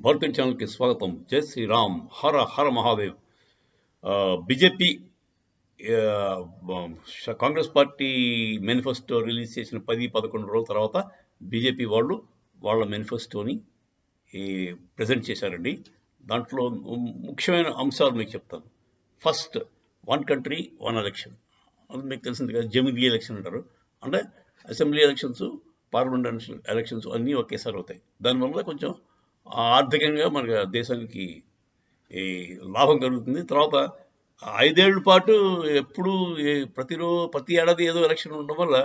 భారతీయ ఛానల్కి స్వాగతం. జై శ్రీరామ్, హర హర Mahadev. BJP Congress party manifesto release చేసిన 10-11 రోజుల తర్వాత బీజేపీ వాళ్ళు వాళ్ళ మేనిఫెస్టోని ప్రజెంట్ చేశారండి. దాంట్లో ముఖ్యమైన అంశాలు మీకు చెప్తాను. First, 1 country 1 election. అది మీకు తెలిసింది కదా, జమిలీ ఎలక్షన్ అంటారు. అంటే అసెంబ్లీ ఎలక్షన్స్, పార్లమెంట్ ఎలక్షన్స్ అన్నీ ఒకేసారి అవుతాయి. దానివల్ల కొంచెం ఆర్థికంగా మన దేశానికి లాభం కలుగుతుంది. తర్వాత 5 ఏళ్ల పాటు ఎప్పుడు ప్రతి ఏడాది ఏదో ఎలక్షన్ ఉండడం వల్ల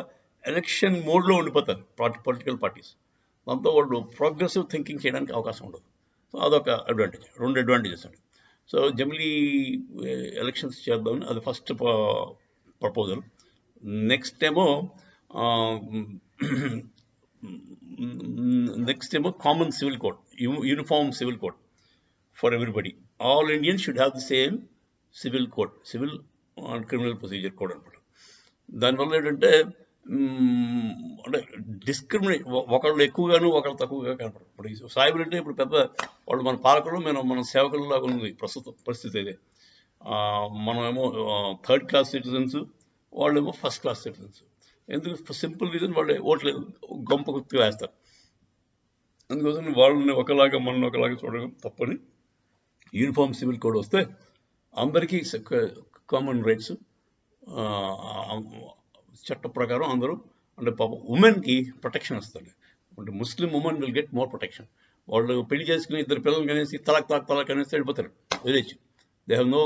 ఎలక్షన్ మోడ్లో ఉండిపోతారు పొలిటికల్ పార్టీస్. దాంతో వాళ్ళు ప్రోగ్రెసివ్ థింకింగ్ చేయడానికి అవకాశం ఉండదు. సో అదొక అడ్వాంటేజ్. 2 అడ్వాంటేజెస్ అండి. సో జమిలీ ఎలక్షన్స్ చేద్దామని అది ఫస్ట్ ప్రపోజల్. నెక్స్ట్ ఏమో common civil code, uniform civil code for everybody. All Indians should have the same civil code, civil and criminal procedure code అనమాట. దానివల్ల ఏంటంటే అంటే డిస్క్రిమినేట్, ఒకళ్ళు ఎక్కువగాను ఒకళ్ళు తక్కువగా కనపడరు. ఇప్పుడు సాయిబులు అంటే ఇప్పుడు పెద్ద వాళ్ళు మన పాలకులు, మన సేవకుల్లాగా ఉంది ప్రస్తుత పరిస్థితి అయితే. మనమేమో 3rd క్లాస్ సిటిజన్స్, వాళ్ళేమో 1st క్లాస్ సిటిజన్స్. ఎందుకు? సింపుల్ రీజన్, వాళ్ళు ఓట్లు గొంప గుర్తు వేస్తారు. అందుకోసం వాళ్ళని ఒకలాగా మనల్ని ఒకలాగా చూడడం తప్పని యూనిఫామ్ సివిల్ కోడ్ వస్తే అందరికీ కామన్ రైట్స్, చట్ట ప్రకారం అందరూ, అంటే పాపం ఉమెన్కి ప్రొటెక్షన్ వస్తుంది. అంటే ముస్లిం women will get more protection. వాళ్ళు పెళ్లి చేసుకుని 2 పిల్లలు కనేసి తలాక్ అనేసి వెళ్ళిపోతారు, వదిలేసి. They have no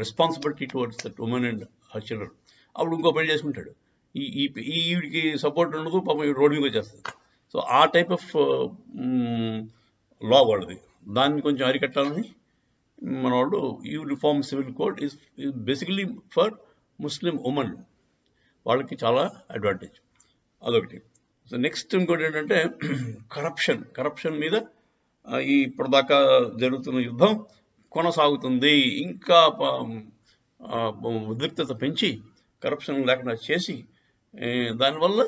responsibility towards that women and her children. అప్పుడు ఇంకో పెళ్లి చేసుకుంటాడు. ఈవిడికి సపోర్ట్ ఉండదు, పాపం రోడ్డు మీద వచ్చేస్తుంది. సో ఆ టైప్ ఆఫ్ లా వాళ్ళది. దాన్ని కొంచెం అరికట్టాలని మన వాళ్ళు uniform civil code is basically for Muslim women. వాళ్ళకి చాలా అడ్వాంటేజ్. అదొకటి. సో నెక్స్ట్ ఇంకోటి ఏంటంటే కరప్షన్ మీద ఇప్పటిదాకా జరుగుతున్న యుద్ధం కొనసాగుతుంది. ఇంకా ఉద్రిక్తత పెంచి కరప్షన్ లేకుండా చేసి, దానివల్ల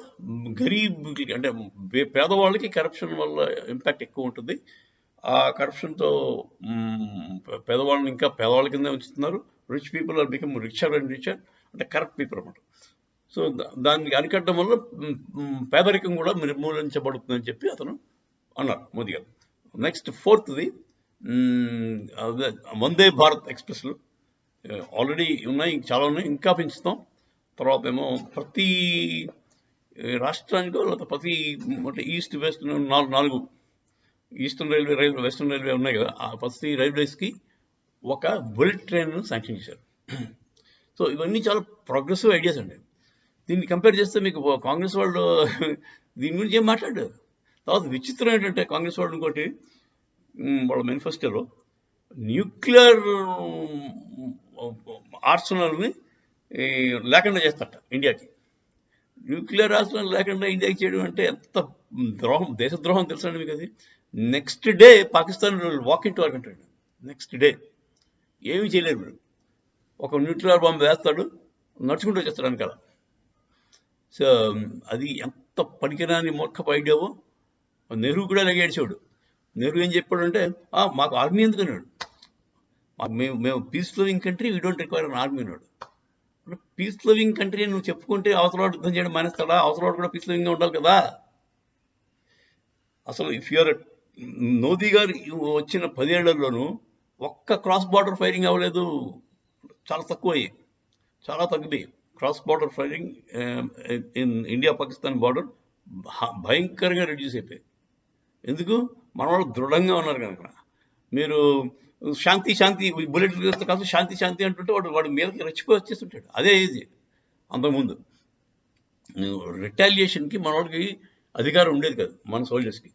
గరీబ్కి అంటే పేదవాళ్ళకి కరప్షన్ వల్ల ఇంపాక్ట్ ఎక్కువ ఉంటుంది. ఆ కరప్షన్తో పేదవాళ్ళని ఇంకా పేదవాళ్ళ కింద ఉంచుతున్నారు. Rich people are become richer and richer, అంటే కరప్ట్ పీపుల్ అన్నమాట. సో దాన్ని అరికట్టడం వల్ల పేదరికం కూడా నిర్మూలించబడుతుందని చెప్పి అతను అన్నారు, మోదీ గారు. Next 4th Vande Bharat ఎక్స్ప్రెస్లు already ఉన్నాయి, చాలా ఉన్నాయి, ఇంకా పెంచుతాం. తర్వాత ఏమో ప్రతి రాష్ట్రానికి ప్రతి అంటే east west 4 eastern railway, western railway ఉన్నాయి కదా, ఆ ప్రతి రైల్వేస్కి ఒక బుల్లెట్ ట్రైన్ శాంక్షన్ చేశారు. సో ఇవన్నీ చాలా ప్రోగ్రెసివ్ ఐడియాస్ అండి. దీన్ని కంపేర్ చేస్తే మీకు కాంగ్రెస్ వాళ్ళు దీని గురించి ఏం మాట్లాడారు. తర్వాత విచిత్రం ఏంటంటే కాంగ్రెస్ వాళ్ళు ఇంకోటి, వాళ్ళ మేనిఫెస్టోలో న్యూక్లియర్ ఆర్సనల్ని లేకుండా చేస్తారట ఇండియాకి. న్యూక్లియర్ ఆర్సనల్ లేకుండా ఇండియాకి చేయడం అంటే ఎంత ద్రోహం, దేశద్రోహం తెలుసండి మీకు అది. Next day Pakistan walk in to our country. Next day ఏమీ చేయలేరు మీరు. ఒక న్యూక్లియర్ బాంబు వేస్తాడు, నడుచుకుంటూ వచ్చేస్తాడు వెనకాల. సో అది ఎంత పనికిరాని మూర్ఖపు ఐడియావో నెహ్రూ కూడా అలాగే ఏడ్చాడు. నెహ్రూ ఏం చెప్పాడంటే, మాకు ఆర్మీ ఎందుకన్నాడు, మేము peace loving country, we don't require an army అన్నాడు. పీస్ లవింగ్ కంట్రీ నువ్వు చెప్పుకుంటే అవతలవాడు యుద్ధం చేయడం మానేస్తాడా? అవతలవాడు కూడా పీస్ లవింగ్గా ఉండాలి కదా. అసలు ఇఫ్ యూఆర్ మోదీ గారు వచ్చిన 10 ఏళ్లలోనూ ఒక్క క్రాస్ బార్డర్ ఫైరింగ్ అవ్వలేదు. చాలా తగ్గింది cross border firing in India Pakistan border. భయంకరంగా రెడ్యూస్ అయిపోయాయి. ఎందుకు? మన వాళ్ళు దృఢంగా ఉన్నారు కనుక. మీరు శాంతి బుల్లెట్ కాదు శాంతి అంటుంటే వాడు మీదకి రెచ్చిపోయి వచ్చేస్తుంటాడు. అదే ఇది. అంతకుముందు రిటాలియేషన్కి మన వాడికి అధికారం ఉండేది కాదు, మన సోల్జర్స్కి.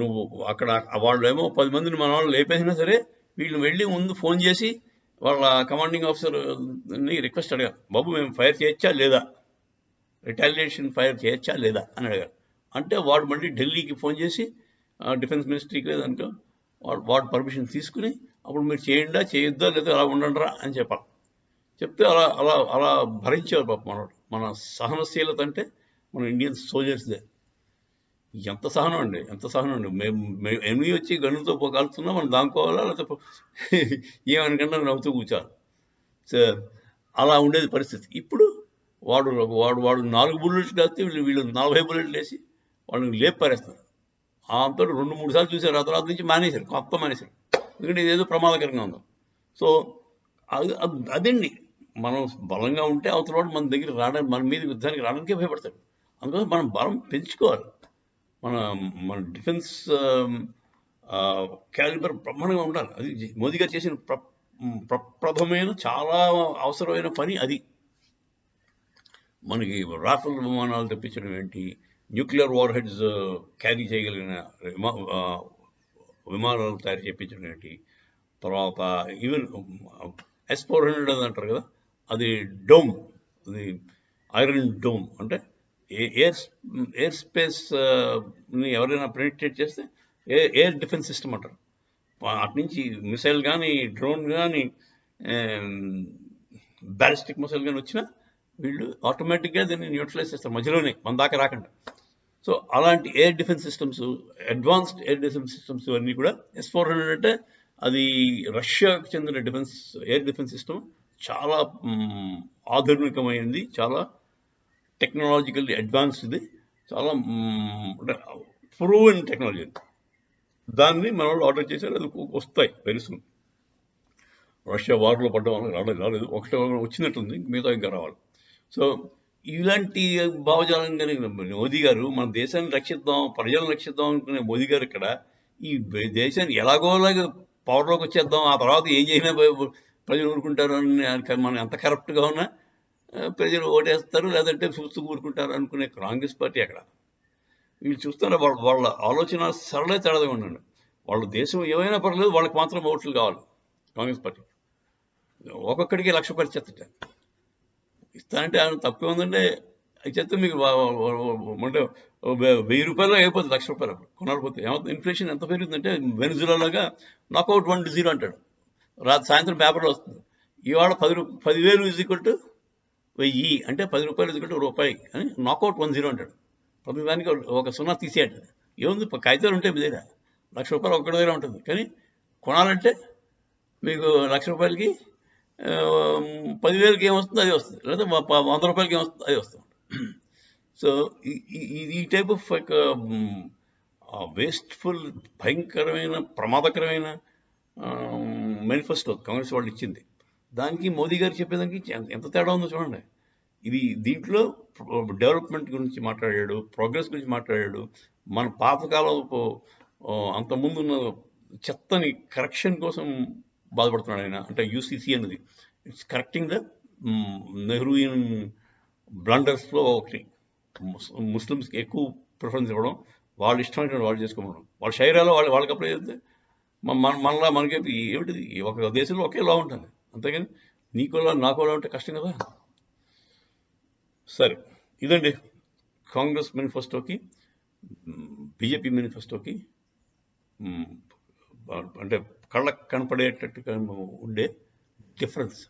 నువ్వు అక్కడ వాళ్ళు ఏమో 10 మందిని మన వాళ్ళు లేపేసినా సరే, వీళ్ళు వెళ్ళి ముందు ఫోన్ చేసి వాళ్ళ కమాండింగ్ ఆఫీసర్ని రిక్వెస్ట్ అడిగారు, బాబు మేము ఫైర్ చేయొచ్చా లేదా, రిటాలియేషన్ ఫైర్ చేయొచ్చా లేదా అని అడిగారు. అంటే వాడు మళ్ళీ ఢిల్లీకి ఫోన్ చేసి డిఫెన్స్ మినిస్ట్రీకి లేదనుకో వాడు పర్మిషన్ తీసుకుని అప్పుడు మీరు చేయండా చేయొద్దా లేదా అలా ఉండండిరా అని చెప్పాలి. చెప్తే అలా భరించేవారు పాప మనోడు. మన సహనశీలత అంటే మన ఇండియన్ సోల్జర్స్దే. ఎంత సహనం అండి, ఎంత సహనం అండి. మేము ఎనిమిది వచ్చి గన్నుతో కాలుతున్నా మనం దాముకోవాలా, లేకపోతే ఏమనుకన్నా నవ్వుతూ కూర్చోాలి. సో అలా ఉండేది పరిస్థితి. ఇప్పుడు వాడు వాడు వాడు 4 బుల్లెట్లు కాస్తే వీళ్ళు 40 బుల్లెట్లు వేసి వాళ్ళని లేపి పారేస్తారు. అంతా 2-3 సార్లు చూశారు. ఆ తర్వాత నుంచి మానేశారు, కొత్త మానేశారు. ఎందుకంటే ఇదేదో ప్రమాదకరంగా ఉంది. సో అదండి, మనం బలంగా ఉంటే అవతల వాడు మన దగ్గర రావడానికి, మన మీద యుద్ధానికి రావడానికే భయపడతాడు. అందుకోసం మనం బలం పెంచుకోవాలి. మన మన డిఫెన్స్ క్యాలిబర్ బ్రహ్మాండంగా ఉండాలి. అది మోదీ గారు చేసిన ప్రప్రథమైన చాలా అవసరమైన పని అది. మనకి రాఫెల్ విమానాలు తెప్పించడం ఏంటి, న్యూక్లియర్ వార్ హెడ్స్ క్యారీ చేయగలిగిన విమానాలు తయారు చేయించడం ఏంటి, తర్వాత ఈవెన్ S-400 అని అంటారు కదా, అది డోమ్, అది ఐరన్ డోమ్, అంటే ఎయిర్ స్పేస్ని ఎవరైనా పెనిట్రేట్ చేస్తే ఎయిర్ డిఫెన్స్ సిస్టమ్ అంటారు. అటు నుంచి మిసైల్ కానీ, డ్రోన్ కానీ, బ్యాలిస్టిక్ మిసైల్ కానీ వచ్చినా వీళ్ళు ఆటోమేటిక్గా దీన్ని న్యూట్రలైజ్ చేస్తారు మధ్యలోనే, మన దాకా రాకుండా. సో అలాంటి air defence systems, advanced air defence systems అన్నీ కూడా S-400 అంటే అది రష్యాకు చెందిన ఎయిర్ డిఫెన్స్ సిస్టమ్. చాలా ఆధునికమైనది, చాలా టెక్నాలజికల్లీ అడ్వాన్స్డ్, చాలా అంటే ప్రూవెన్ టెక్నాలజీ. దాన్ని మన వాళ్ళు ఆర్డర్ చేశారు, అది వస్తాయి వెరీ సూన్. రష్యా వార్లో పడ్డం వల్ల రాలేదు, ఒకటే వచ్చినట్టుంది, మిగతా ఇంకా రావాలి. సో ఇలాంటి భావజాలం కానీ మోదీ గారు మన దేశాన్ని రక్షిద్దాం, ప్రజలను రక్షిద్దాం అనుకునే మోదీ గారు ఇక్కడ ఈ దేశాన్ని ఎలాగోలాగా పవర్లోకి వచ్చేద్దాం, ఆ తర్వాత ఏం చేసినా ప్రజలు ఊరుకుంటారు అని, మనం ఎంత కరప్ట్గా ఉన్నా ప్రజలు ఓటేస్తారు, లేదంటే చూస్తూ ఊరుకుంటారు అనుకునే కాంగ్రెస్ పార్టీ అక్కడ. వీళ్ళు చూస్తారా, వాళ్ళ ఆలోచన సరళే తేడాగా ఉండండి. వాళ్ళ దేశం ఏమైనా పర్లేదు, వాళ్ళకి మాత్రం ఓట్లు కావాలి. కాంగ్రెస్ పార్టీ ఒక్కొక్కడికి ₹1,00,000 ఇచ్చేస్తా ఇస్తానంటే ఆయన తక్కువ ఉందంటే ఇచ్చేస్తే మీకు అంటే ₹1,000 అయిపోతుంది, ₹1,00,000 కొనాలిపోతే. ఏమవుతుంది, ఇన్ఫ్లేషన్ ఎంత పెరుగుతుందంటే వెనిజులాగా నాకౌట్ 1-0 అంటాడు, సాయంత్రం పేపర్లో వస్తుంది. ఇవాళ 10,000 = 1000, అంటే ₹10 = ₹1 అని నాకౌట్ 10 అంటాడు. ప్రతి దానికి ఒక సున్నా తీసేయట. ఏముంది, కాగితాలు ఉంటాయి మీ దగ్గర, ₹1,00,000 ఒక్కడి దగ్గర ఉంటుంది. కానీ కొనాలంటే మీకు ₹1,00,000కి 10,000కి ఏమొస్తుంది అది వస్తుంది, లేదా ₹100కి ఏమొస్తుంది అది వస్తుంది. సో ఈ టైప్ ఆఫ్ వేస్ట్ఫుల్, భయంకరమైన, ప్రమాదకరమైన మేనిఫెస్టో కాంగ్రెస్ వాళ్ళు ఇచ్చింది. దానికి మోదీ గారు చెప్పేదానికి ఎంత తేడా ఉందో చూడండి. దీంట్లో డెవలప్మెంట్ గురించి మాట్లాడాడు, ప్రోగ్రెస్ గురించి మాట్లాడాడు, మన పాతకాలపు అంతకుముందున్న చెత్తని కరెక్షన్ కోసం బాధపడుతున్నాడు ఆయన. అంటే UCC అన్నది ఇట్స్ కరెక్టింగ్ ద నెహ్రూయియన్ బ్లండర్స్లో ఒకటి. ముస్లిమ్స్కి ఎక్కువ ప్రిఫరెన్స్ ఇవ్వడం, వాళ్ళు ఇష్టమైన వాళ్ళు చేసుకోవడం, వాళ్ళ శరీరాల్లో వాళ్ళకి అప్లై చేస్తే మనలా మనకి ఏమిటిది, ఒక దేశంలో ఒకేలా ఉంటుంది. అంతేగాని నీకోలా నాకోలా ఉంటే కష్టం కదా. సరే, ఇదండి కాంగ్రెస్ మేనిఫెస్టోకి బీజేపీ మేనిఫెస్టోకి అంటే కళ్ళకు కనపడేటట్టుగా ఉండే డిఫరెన్స్.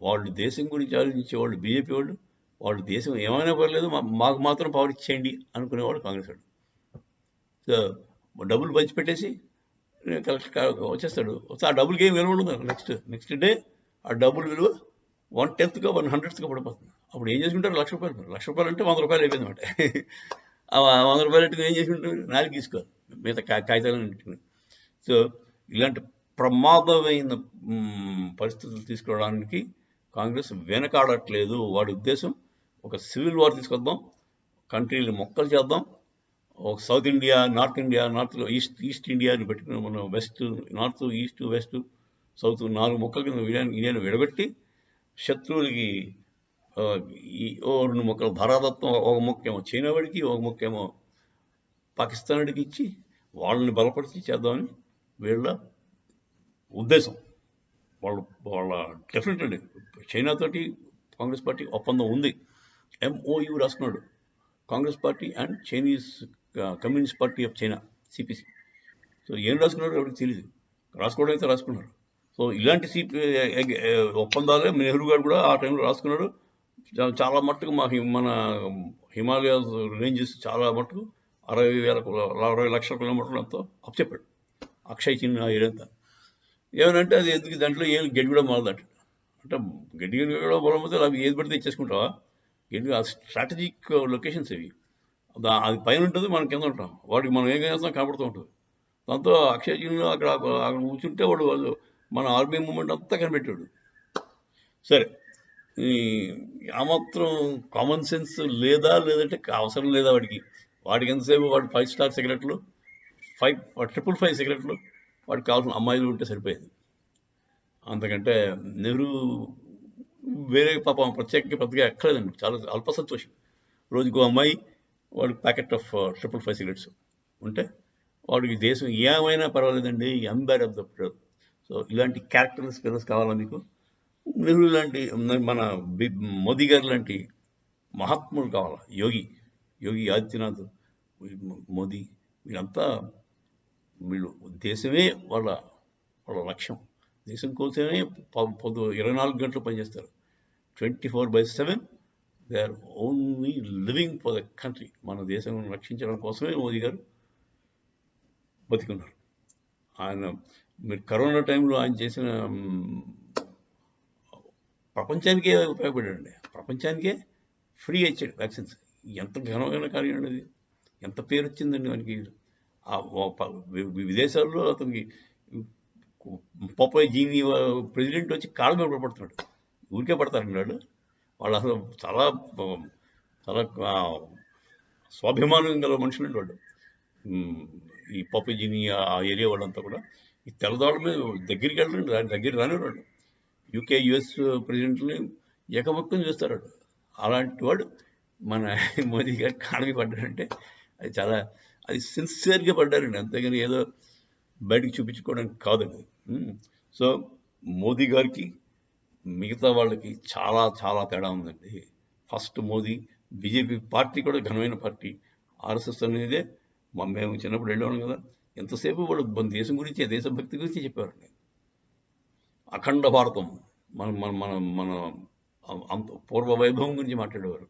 వాళ్ళు దేశం గురించి ఆలోచించేవాళ్ళు బీజేపీ వాళ్ళు, వాళ్ళు దేశం ఏమైనా పర్లేదు మాకు మాత్రం పవర్ ఇచ్చేయండి అనుకునేవాళ్ళు కాంగ్రెస్ వాళ్ళు. సో డబ్బులు పంచిపెట్టేసి వచ్చేస్తాడు. ఆ డబ్బులకి ఏం విలువ ఉండదు. నెక్స్ట్ డే ఆ డబ్బుల విలువ 1/10గా 100గా పడిపోతుంది. అప్పుడు ఏం చేసుకుంటారు, ₹1,00,000. ₹1,00,000 అంటే ₹100 అయిపోయింది అనమాట. ఆ ₹100 ఏం చేసుకుంటారు, నాలుగు తీసుకోవాలి మిగతా కాగితాలను. సో ఇలాంటి ప్రమాదమైన పరిస్థితులు తీసుకురావడానికి కాంగ్రెస్ వెనకాడట్లేదు. వాడి ఉద్దేశం ఒక సివిల్ వార్ తీసుకొద్దాం, కంట్రీని మొక్కలు చేద్దాం, ఒక సౌత్ ఇండియా, నార్త్ ఇండియా, నార్త్లో ఈస్ట్ ఇండియాని పెట్టుకుని మనం west, north, east, west, south 4 మొక్కల కింద ఇండియాని విడగొట్టి శత్రువులకి ఓ 2 మొక్కలు భారతత్వం, ఒక మొక్కేమో చైనా వాడికి, ఒక మొక్కేమో పాకిస్తాన్ వాడికి ఇచ్చి వాళ్ళని బలపరిచి చేద్దామని వీళ్ళ ఉద్దేశం. వాళ్ళ డెఫినెట్ అండి. చైనాతోటి కాంగ్రెస్ పార్టీ ఒప్పందం ఉంది, MOU రాసుకున్నాడు Congress party and Chinese communist party of China, CPC. So ఏం రాసుకున్నారో ఎవరికి తెలియదు, రాసుకోవడం అయితే రాసుకున్నారు. సో ఇలాంటి ఒప్పందాలే నెహ్రూ గారు కూడా ఆ టైంలో రాసుకున్నాడు. చాలా మట్టుకు మన హిమాలయాస్ రేంజెస్ చాలా మట్టుకు 60 లక్షల కిలోమీటర్లు ఎంతో అప్పచెప్పాడు అక్షయ్ చిన్న ఆ ఏరియా అంతా. ఏమనంటే అది ఎందుకు దాంట్లో ఏం గడ్డి కూడా మొదలదట. అంటే గడ్డి కూడా మొదలకపోతే అవి ఏది పడితే ఇచ్చేసుకుంటావా? గడ్డి ఆ స్ట్రాటజిక్ లొకేషన్స్ ఇవి. అది పైన ఉంటుంది, మనం కింద ఉంటాం. వాడికి మనం ఏం చేస్తాం కనపడుతూ ఉంటుంది. దాంతో అక్షయ్ చిన్లో అక్కడ అక్కడ కూర్చుంటే వాళ్ళు మన ఆర్మీ మూమెంట్ అంతా కనిపెట్టాడు. సరే, ఈ ఆ మాత్రం కామన్ సెన్స్ లేదా, లేదంటే అవసరం లేదా వాడికి ఎంతసేపు వాడు 5 స్టార్ సిగరెట్లు, 555 సిగరెట్లు, వాడికి కావాల్సిన అమ్మాయిలు ఉంటే సరిపోయేది. అంతకంటే నెహ్రూ వేరే పాపం ప్రత్యేకంగా పెద్దగా ఎక్కలేదండి. చాలా అల్ప సంతోషం. రోజుకో అమ్మాయి, వాడికి ప్యాకెట్ ఆఫ్ 555 సిగరెట్స్ ఉంటే వాడికి దేశం ఏమైనా పర్వాలేదండి, ఎంబైర్ ఆఫ్ ద వరల్డ్. సో ఇలాంటి క్యారెక్టర్స్ పిల్లర్స్ కావాలా మీకు? నెహ్రూ లాంటి, మన మోదీ గారు లాంటి మహాత్ములు కావాలా? యోగి ఆదిత్యనాథ్, మోదీ, వీళ్ళు దేశమే వాళ్ళ లక్ష్యం. దేశం కోసమే 24 గంటలు పనిచేస్తారు. 24/7 they are only living for the country. మన దేశం రక్షించడం కోసమే మోదీ గారు బతికున్నారు. మీరు కరోనా టైంలో ఆయన చేసిన ప్రపంచానికే ఉపయోగపడాడండి. ప్రపంచానికే ఫ్రీగా ఇచ్చాడు వ్యాక్సిన్స్. ఎంత ఘనమైన కార్యం అది! ఎంత పేరు వచ్చిందండి మనకి. విదేశాల్లో అతనికి పోపాయ్ జీని ప్రెసిడెంట్ వచ్చి కాళ్ళ మీద పడుతున్నాడు. ఊరికే పడతారండి వాళ్ళు అసలు చాలా చాలా స్వాభిమానం గల మనుషులండి వాళ్ళు. ఈ పోపాయ్ జీని ఆ ఏరియా వాళ్ళంతా కూడా ఈ తెల్లదాళ్ళ మీద దగ్గరికి వెళ్ళండి, దగ్గర రానివాడు. యూకే యుఎస్ ప్రెసిడెంట్ని ఏకముఖం చూస్తాడు. అలాంటి వాడు మన మోదీ గారి కాళ్ళకి పడ్డాడంటే అది సిన్సియర్గా పడ్డారండి, అంతేగాని ఏదో బయటకు చూపించుకోవడానికి కాదండి. సో మోదీ గారికి మిగతా వాళ్ళకి చాలా చాలా తేడా ఉందండి. ఫస్ట్ మోదీ, బీజేపీ పార్టీ కూడా ఘనమైన పార్టీ. ఆర్ఎస్ఎస్ అనేదే మేము చిన్నప్పుడు వెళ్ళాము కదా, ఎంతసేపు వాళ్ళు మన దేశం గురించి, దేశభక్తి గురించి చెప్పారండి. అఖండ భారతం, మన మన మన మన అంత పూర్వ వైభవం గురించి మాట్లాడేవారు.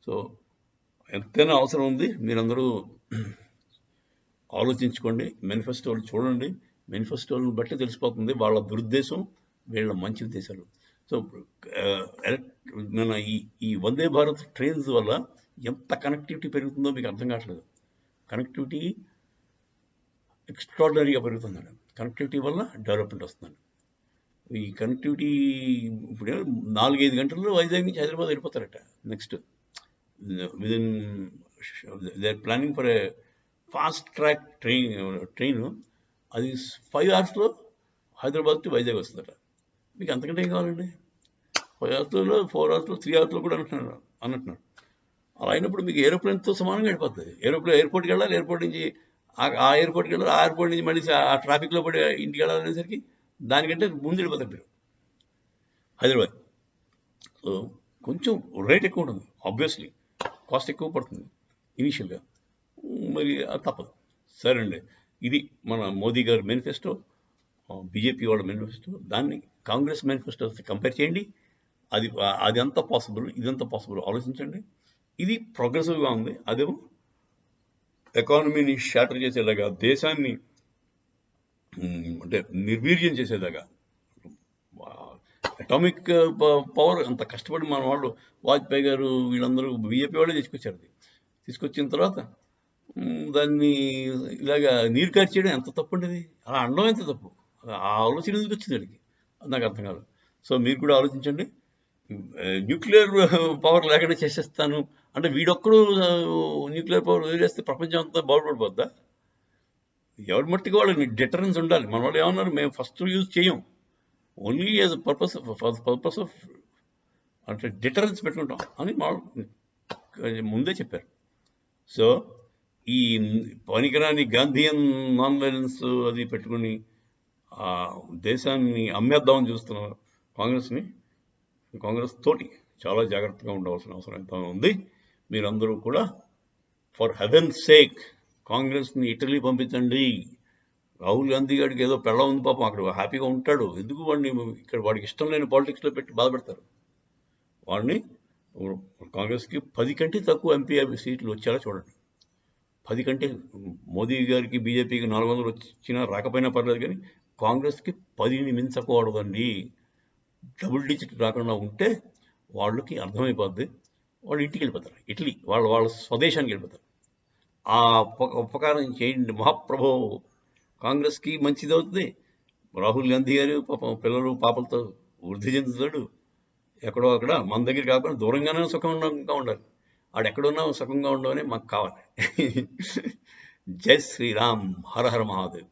సో ఎంతైనా అవసరం ఉంది. మీరందరూ ఆలోచించుకోండి, మేనిఫెస్టోలు చూడండి. మేనిఫెస్టోలను బట్టి తెలిసిపోతుంది వాళ్ళ దురుద్దేశం, వీళ్ళ మంచి ఉద్దేశాలు. సో మన ఈ వందే భారత్ ట్రైన్స్ వల్ల ఎంత కనెక్టివిటీ పెరుగుతుందో మీకు అర్థం కావట్లేదు. కనెక్టివిటీ ఎక్స్ట్రాడినరీగా పెరుగుతుందండి. కనెక్టివిటీ వల్ల డెవలప్మెంట్ వస్తుందండి. ఈ కనెక్టివిటీ ఇప్పుడు 4-5 గంటల్లో వైజాగ్ నుంచి హైదరాబాద్ వెళ్ళిపోతారట. Next within they are planning for a fast track train. అది 5 అవర్స్లో హైదరాబాద్ టు వైజాగ్ వస్తుందట. మీకు అంతకంటే ఏం కావాలండి? 5 అవర్స్లో, 4 అవర్స్లో, 3 అవర్స్లో కూడా అన్నట్టున్నారు. అలా అయినప్పుడు మీకు ఏరోప్లేన్తో సమానంగా వెళ్ళిపోతుంది. ఎయిర్పోర్ట్కి వెళ్ళాలి, ఎయిర్పోర్ట్ నుంచి ఆ ఎయిర్పోర్ట్కి వెళ్ళాలి, ఆ ఎయిర్పోర్ట్ నుంచి మళ్ళీ ఆ ట్రాఫిక్లో పడి ఇంటికి వెళ్ళాలనేసరికి దానికంటే ముందు వెళ్ళిపోతారు మీరు హైదరాబాద్. సో కొంచెం రేట్ ఎక్కువ ఉంటుంది, ఆబ్వియస్లీ కాస్ట్ ఎక్కువ పడుతుంది ఇనీషియల్గా, మరి అది తప్పదు. సరే అండి, ఇది మన మోదీ గారి మేనిఫెస్టో, బీజేపీ వాళ్ళ మేనిఫెస్టో. దాన్ని కాంగ్రెస్ మేనిఫెస్టో కంపేర్ చేయండి. అది ఎంత పాసిబుల్, ఇదంతా పాసిబుల్ ఆలోచించండి. ఇది ప్రోగ్రెసివ్గా ఉంది, అదేమో ఎకానమీని షాటర్ చేసేలాగా, దేశాన్ని అంటే నిర్వీర్యం చేసేలాగా. అటామిక్ పవర్ అంత కష్టపడి మన వాళ్ళు, వాజ్పేయి గారు వీళ్ళందరూ బీజేపీ వాళ్ళే తీసుకొచ్చిన తర్వాత దాన్ని ఇలాగా నీరు కార్చేయడం ఎంత తప్పు అండి. అలా అనడం ఎంత తప్పు. ఆ ఆలోచన ఎందుకు వచ్చింది వాడికి, అది నాకు అర్థం కాదు. సో మీరు కూడా ఆలోచించండి. న్యూక్లియర్ పవర్ లేకుండా చేసేస్తాను అంటే వీడొక్కడు న్యూక్లియర్ పవర్ వదిలేస్తే ప్రపంచం అంతా బాగుపడిపోద్దా? ఎవరి మట్టికి వాళ్ళకి డిటరెన్స్ ఉండాలి. మన వాళ్ళు ఏమన్నారు, మేము ఫస్ట్ యూజ్ చేయం, ఓన్లీ యాజ్ పర్పస్ ఆఫ్ అంటే డిటరెన్స్ పెట్టుకుంటాం అని ముందే చెప్పారు. సో ఈ పనికిరాని గాంధీయన్ నాన్ వైలెన్స్ అది పెట్టుకుని దేశాన్ని అమ్మేద్దామని చూస్తున్న కాంగ్రెస్ తోటి చాలా జాగ్రత్తగా ఉండవలసిన అవసరం ఎంత ఉంది. మీరందరూ కూడా ఫర్ హెవెన్ సేక్ కాంగ్రెస్ని ఇటలీ పంపించండి. రాహుల్ గాంధీ గారికి ఏదో పెళ్ళ ఉంది పాపం, అక్కడ హ్యాపీగా ఉంటాడు. ఎందుకు వాడిని ఇక్కడ వాడికి ఇష్టం లేని పాలిటిక్స్లో పెట్టి బాధపెడతారు? వాడిని కాంగ్రెస్కి 10 కంటే తక్కువ ఎంపీ సీట్లు వచ్చేలా చూడండి. 10 కంటే మోదీ గారికి బీజేపీకి 400 వచ్చినా రాకపోయినా పర్లేదు, కానీ కాంగ్రెస్కి 10ని మించకూడదండి. డబుల్ డిజిట్ రాకుండా ఉంటే వాళ్ళకి అర్థమైపోద్ది, వాళ్ళు ఇంటికి వెళ్ళిపోతారు, ఇటలీ వాళ్ళ వాళ్ళ స్వదేశానికి వెళ్ళిపోతారు. ఆ ఉపకారం చేయండి మహాప్రభో, కాంగ్రెస్కి మంచిది అవుతుంది. రాహుల్ గాంధీ గారు పాపం పిల్లలు పాపలతో వృద్ధి చెందుతాడు. ఎక్కడో అక్కడ మన దగ్గర కాకుండా దూరంగానే సుఖంగా ఉండాలి. ఆడు ఎక్కడున్నా సుఖంగా ఉండవని మాకు కావాలి. జై శ్రీరామ్, హర హర మహాదేవ్.